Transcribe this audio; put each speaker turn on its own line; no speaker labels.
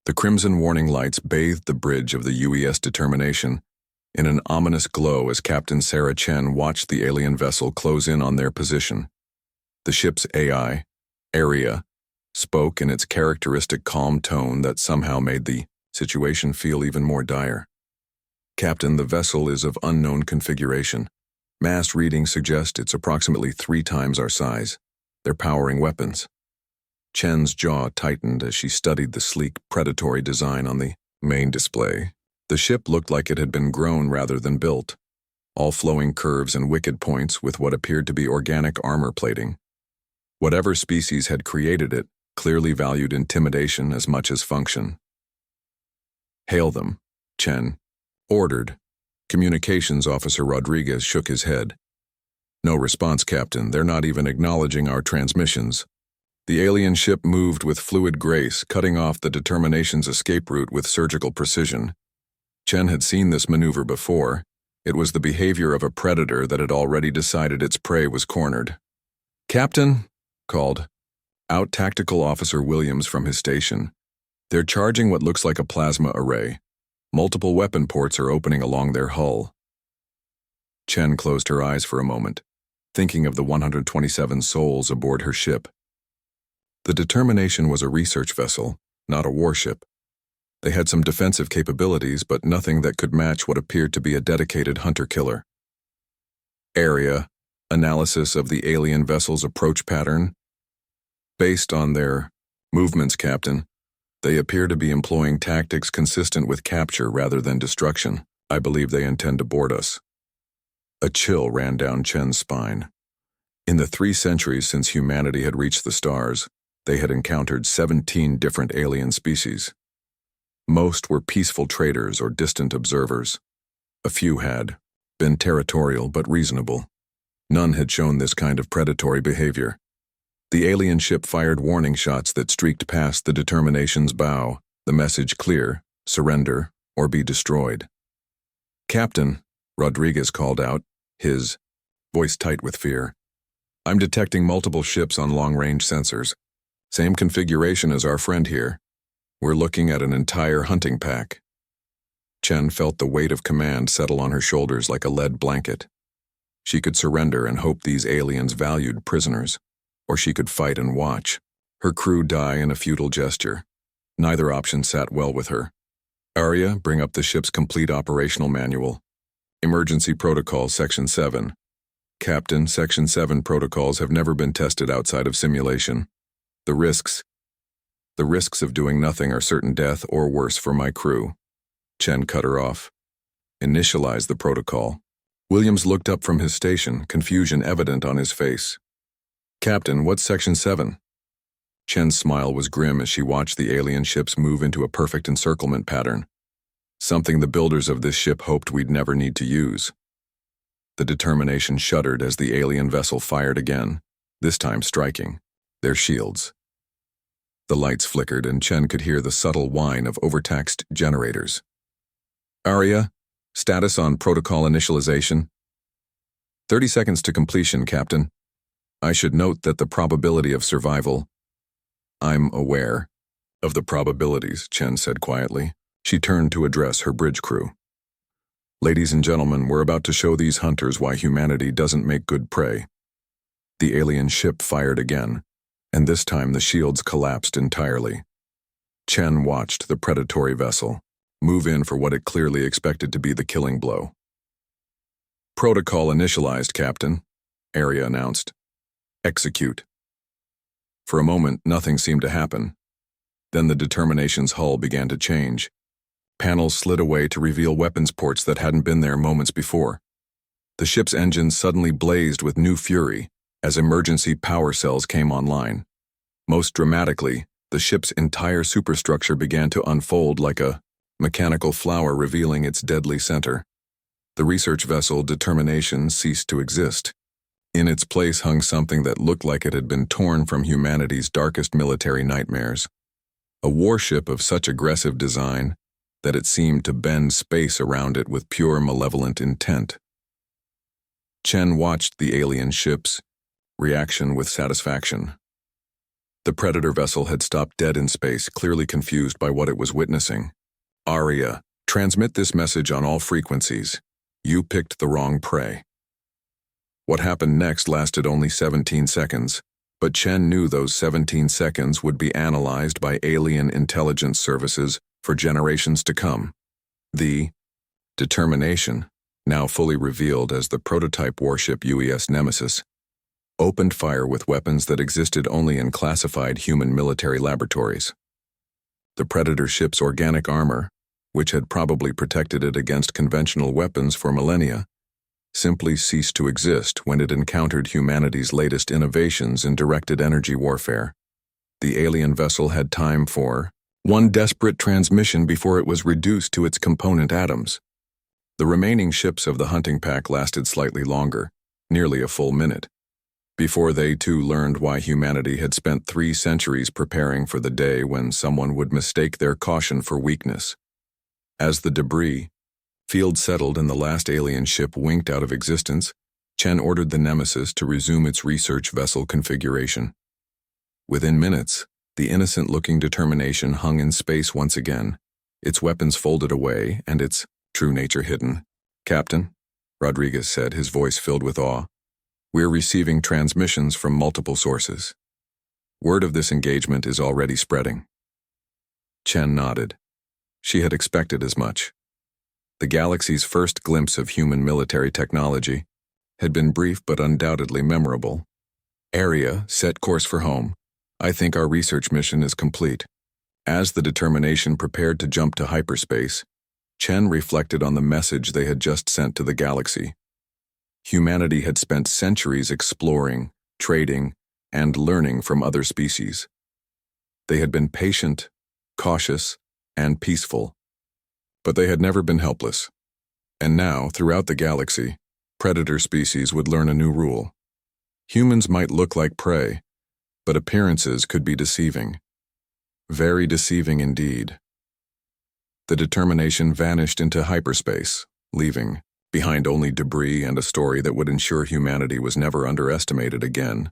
The crimson warning lights bathed the bridge of the UES Determination in an ominous glow as Captain Sarah Chen watched the alien vessel close in on their position. The ship's AI, Area, spoke in its characteristic calm tone that somehow made the situation feel even more dire. "Captain, the vessel is of unknown configuration. Mast readings suggest it's approximately 3 times our size. They're powering weapons." Chen's jaw tightened as she studied the sleek, predatory design on the main display. The ship looked like it had been grown rather than built, all flowing curves and wicked points with what appeared to be organic armor plating. Whatever species had created it clearly valued intimidation as much as function. "Hail them," Chen ordered. Communications Officer Rodriguez shook his head. "No response, Captain. They're not even acknowledging our transmissions." The alien ship moved with fluid grace, cutting off the Determination's escape route with surgical precision. Chen had seen this maneuver before. It was the behavior of a predator that had already decided its prey was cornered. "Captain," called out Tactical Officer Williams from his station. "They're charging what looks like a plasma array. Multiple weapon ports are opening along their hull." Chen closed her eyes for a moment, thinking of the 127 souls aboard her ship. The Determination was a research vessel, not a warship. They had some defensive capabilities, but nothing that could match what appeared to be a dedicated hunter-killer. Area, analysis of the alien vessel's approach pattern. Based on their movements, Captain, they appear to be employing tactics consistent with capture rather than destruction. I believe they intend to board us. A chill ran down Chen's spine. In the 3 centuries since humanity had reached the stars, they had encountered 17 different alien species. Most were peaceful traders or distant observers. A few had been territorial but reasonable. None had shown this kind of predatory behavior. The alien ship fired warning shots that streaked past the Determination's bow, the message clear: surrender or be destroyed. "Captain," Rodriguez called out, his voice tight with fear. "I'm detecting multiple ships on long-range sensors. Same configuration as our friend here. We're looking at an entire hunting pack." Chen felt the weight of command settle on her shoulders like a lead blanket. She could surrender and hope these aliens valued prisoners, or she could fight and watch her crew die in a futile gesture. Neither option sat well with her. "Arya, bring up the ship's complete operational manual. Emergency Protocol Section 7. Captain, Section 7 protocols have never been tested outside of simulation. The risks of doing nothing are certain death or worse for my crew." Chen cut her off. "Initialize the protocol." Williams looked up from his station, confusion evident on his face. "Captain, what's Section 7? Chen's smile was grim as she watched the alien ships move into a perfect encirclement pattern, something the builders of this ship hoped we'd never need to use. The Determination shuddered as the alien vessel fired again, this time striking their shields. The lights flickered and Chen could hear the subtle whine of overtaxed generators. "Arya, status on protocol initialization." 30 seconds to completion, Captain. I should note that the probability of survival—" "I'm aware of the probabilities," Chen said quietly. She turned to address her bridge crew. "Ladies and gentlemen, we're about to show these hunters why humanity doesn't make good prey." The alien ship fired again, and this time the shields collapsed entirely. Chen watched the predatory vessel move in for what it clearly expected to be the killing blow. "Protocol initialized, Captain," Arya announced. "Execute." For a moment, nothing seemed to happen. Then the Determination's hull began to change. Panels slid away to reveal weapons ports that hadn't been there moments before. The ship's engines suddenly blazed with new fury as emergency power cells came online. Most dramatically, the ship's entire superstructure began to unfold like a mechanical flower revealing its deadly center. The research vessel Determination ceased to exist. In its place hung something that looked like it had been torn from humanity's darkest military nightmares. A warship of such aggressive design that it seemed to bend space around it with pure malevolent intent. Chen watched the alien ship's reaction with satisfaction. The Predator vessel had stopped dead in space, clearly confused by what it was witnessing. "Aria, transmit this message on all frequencies. You picked the wrong prey." What happened next lasted only 17 seconds, but Chen knew those 17 seconds would be analyzed by alien intelligence services for generations to come. The Determination, now fully revealed as the prototype warship UES Nemesis, opened fire with weapons that existed only in classified human military laboratories. The Predator ship's organic armor, which had probably protected it against conventional weapons for millennia, simply ceased to exist when it encountered humanity's latest innovations in directed energy warfare. The alien vessel had time for one desperate transmission before it was reduced to its component atoms. The remaining ships of the hunting pack lasted slightly longer, nearly a full minute, before they too learned why humanity had spent 3 centuries preparing for the day when someone would mistake their caution for weakness. As the debris field settled and the last alien ship winked out of existence, Chen ordered the Nemesis to resume its research vessel configuration. Within minutes, the innocent-looking Determination hung in space once again, its weapons folded away and its true nature hidden. "Captain," Rodriguez said, his voice filled with awe, "we're receiving transmissions from multiple sources. Word of this engagement is already spreading." Chen nodded. She had expected as much. The galaxy's first glimpse of human military technology had been brief but undoubtedly memorable. "Aria, set course for home. I think our research mission is complete." As the Determination prepared to jump to hyperspace, Chen reflected on the message they had just sent to the galaxy. Humanity had spent centuries exploring, trading, and learning from other species. They had been patient, cautious, and peaceful. But they had never been helpless. And now, throughout the galaxy, predator species would learn a new rule. Humans might look like prey, but appearances could be deceiving. Very deceiving indeed. The Determination vanished into hyperspace, leaving behind only debris and a story that would ensure humanity was never underestimated again.